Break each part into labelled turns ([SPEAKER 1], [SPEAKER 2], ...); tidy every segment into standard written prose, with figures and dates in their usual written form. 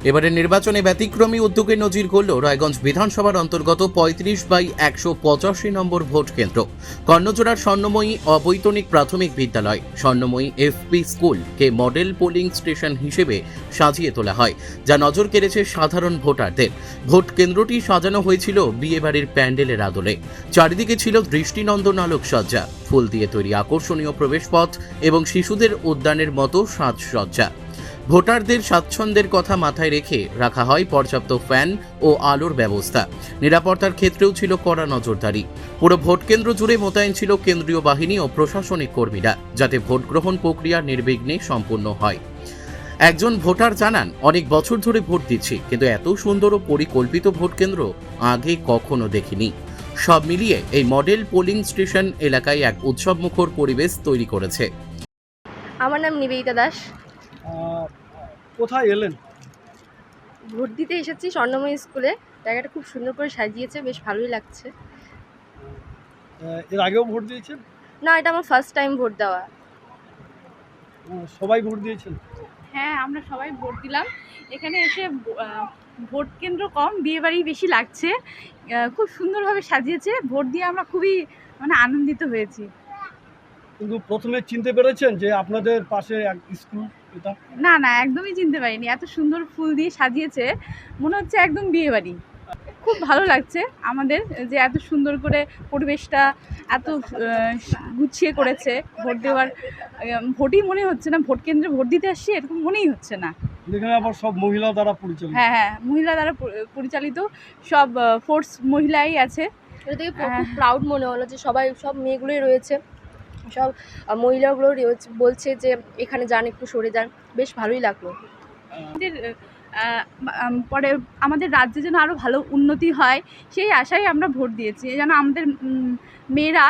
[SPEAKER 1] এবারের নির্বাচনে ব্যতিক্রমী উদ্যোগে নজির গড়ল রায়গঞ্জ বিধানসভার অন্তর্গত 35/185 নম্বর ভোট কেন্দ্র। কর্ণজোড়ার স্বর্ণময়ী অবৈতনিক প্রাথমিক বিদ্যালয় স্বর্ণময়ী এফপি স্কুলকে মডেল পোলিং স্টেশন হিসেবে সাজিয়ে তোলা হয়, যা নজর কেড়েছে সাধারণ ভোটারদের। ভোট কেন্দ্রটি সাজানো হয়েছিল বিয়েবাড়ির প্যান্ডেলের আদলে। চারিদিকে ছিল দৃষ্টিনন্দন আলোকসজ্জা, ফুল দিয়ে তৈরি আকর্ষণীয় প্রবেশপথ এবং শিশুদের উদ্যানের মতো সাজসজ্জা। ভোটারদের স্বাচ্ছন্দ্যের কথা মাথায় রেখে রাখা হয় পর্যাপ্ত ফ্যান ও আলোর ব্যবস্থা। নিরাপত্তার ক্ষেত্রেও ছিল কড়া নজরদারি। পুরো ভোট কেন্দ্র জুড়ে মোতায়েন ছিল কেন্দ্রীয় বাহিনী ও প্রশাসনিক কর্মীরা, যাতে ভোট গ্রহণ প্রক্রিয়া নির্বিঘ্নে সম্পন্ন হয়। একজন ভোটার জানান, অনেক বছর ধরে ভোট দিচ্ছি, কিন্তু এত সুন্দর ও পরিকল্পিত ভোট কেন্দ্র আগে কখনো দেখিনি। সব মিলিয়ে এই মডেল পোলিং স্টেশন এলাকায় এক উৎসবমুখর পরিবেশ তৈরি করেছে।
[SPEAKER 2] আমার নাম নিবেদিতা দাস।
[SPEAKER 3] কোথায় এলেন?
[SPEAKER 2] ভোট দিতে এসেছি স্বর্ণময়ী স্কুলে। জায়গাটা খুব সুন্দর করে সাজিয়েছে, বেশ ভালোই লাগছে।
[SPEAKER 3] এর আগেও ভোট দিয়েছেন?
[SPEAKER 2] না, এটা আমার ফার্স্ট টাইম ভোট দেওয়া।
[SPEAKER 3] সবাই ভোট দিয়েছেন?
[SPEAKER 4] হ্যাঁ, আমরা সবাই ভোট দিলাম। এখানে এসে ভোট কেন্দ্র কম, বিয়েবাড়ি বেশি লাগছে। খুব সুন্দরভাবে সাজিয়েছে। ভোট দিয়ে আমরা খুবই আনন্দিত হয়েছি।
[SPEAKER 3] কিন্তু প্রথমে চিনতে পেরেছেন যে আপনাদের পাশে এক স্কুল এটা?
[SPEAKER 4] না না, একদমই চিনতে পারিনি। এত সুন্দর ফুল দিয়ে সাজিয়েছে, মনে হচ্ছে একদম বিয়েবাড়ি। খুব ভালো লাগছে আমাদের যে এত সুন্দর করে পরিবেশটা এত গুছিয়ে করেছে। ভোট দেওয়ার ভোটই মনে হচ্ছে না, ভোট কেন্দ্রে ভোট দিতে আসছি এরকম মনেই হচ্ছে না।
[SPEAKER 3] এখানে আবার সব মহিলা দ্বারা পরিচালিত?
[SPEAKER 4] হ্যাঁ হ্যাঁ, মহিলা দ্বারা পরিচালিত, সব ফোর্স মহিলাই আছে।
[SPEAKER 2] এটা থেকে খুব প্রাউড মনে হলো যে সব মেয়েগুলোই রয়েছে, সব মহিলাগুলো বলছে যে এখানে যান, একটু সরে যান। বেশ ভালোই লাগলো।
[SPEAKER 4] পরে আমাদের রাজ্যে যেন আরও ভালো উন্নতি হয়, সেই আশায় আমরা ভোট দিয়েছি। যেন আমাদের মেয়েরা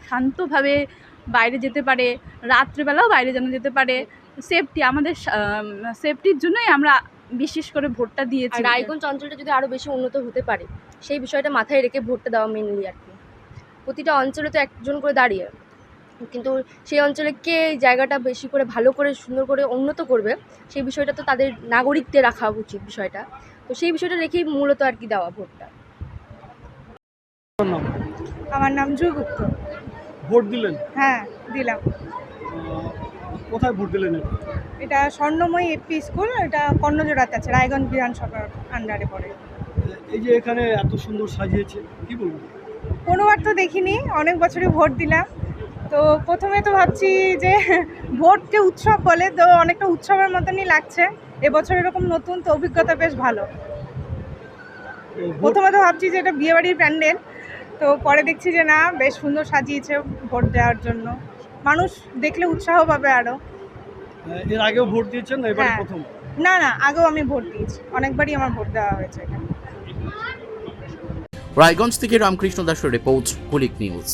[SPEAKER 4] শান্তভাবে বাইরে যেতে পারে, রাত্রেবেলাও বাইরে যেন যেতে পারে। সেফটি, আমাদের সেফটির জন্যই আমরা বিশেষ করে ভোটটা দিয়েছি।
[SPEAKER 2] রায়গঞ্জ অঞ্চলটা যদি আরও বেশি উন্নত হতে পারে, সেই বিষয়টা মাথায় রেখে ভোটটা দেওয়া মেনলি আর কি। প্রতিটা অঞ্চলে তো একজন করে দাঁড়িয়ে, কিন্তু সেই অঞ্চলে কে জায়গাটা বেশি করে ভালো করে সুন্দর করে উন্নত করবে, সেই বিষয়টা তো তাদের নাগরিকদের রাখা উচিত বিষয়টা। তো সেই বিষয়টা রেখেই মূলত আর কি দেওয়া ভোটটা।
[SPEAKER 5] আমার নাম জুগুপ্ত।
[SPEAKER 3] ভোট দিলেন?
[SPEAKER 5] হ্যাঁ, দিলাম।
[SPEAKER 3] কোথায় ভোট দিলেন?
[SPEAKER 5] এটা স্বর্ণময়ী এফপি স্কুল, এটা কর্ণজোড়াতে আছে, রায়গঞ্জ বিধানসভার আন্ডারে পড়ে।
[SPEAKER 3] এই যে এখানে এত সুন্দর সাজিয়েছে, কি বলবো?
[SPEAKER 5] কোনোবার তো দেখিনি, অনেক বছরই ভোট দিলাম। তো প্রথমে তো ভাবছি যে ভোটকে উৎসব বলে, তো অনেকটা উৎসবের মতনই লাগছে। এবছর এরকম নতুন, তো অভিজ্ঞতা বেশ ভালো। প্রথমে তো ভাবছি যে এটা বিয়েবাড়ির প্যান্ডেল, তো পরে দেখছি যে না, বেশ সুন্দর সাজিয়েছে ভোট দেওয়ার জন্য। মানুষ দেখলে উৎসাহ পাবে আরও।
[SPEAKER 3] এর আগেও ভোট দিয়েছেন না এবারে
[SPEAKER 5] হ্যাঁ।
[SPEAKER 3] প্রথম?
[SPEAKER 5] না না, আগেও আমি ভোট দিয়েছি, অনেকবারই আমার ভোট দেওয়া হয়েছে এখানে।
[SPEAKER 1] রায়গঞ্জ থেকে রামকৃষ্ণ দাসের রিপোর্ট, কুলিক নিউজ।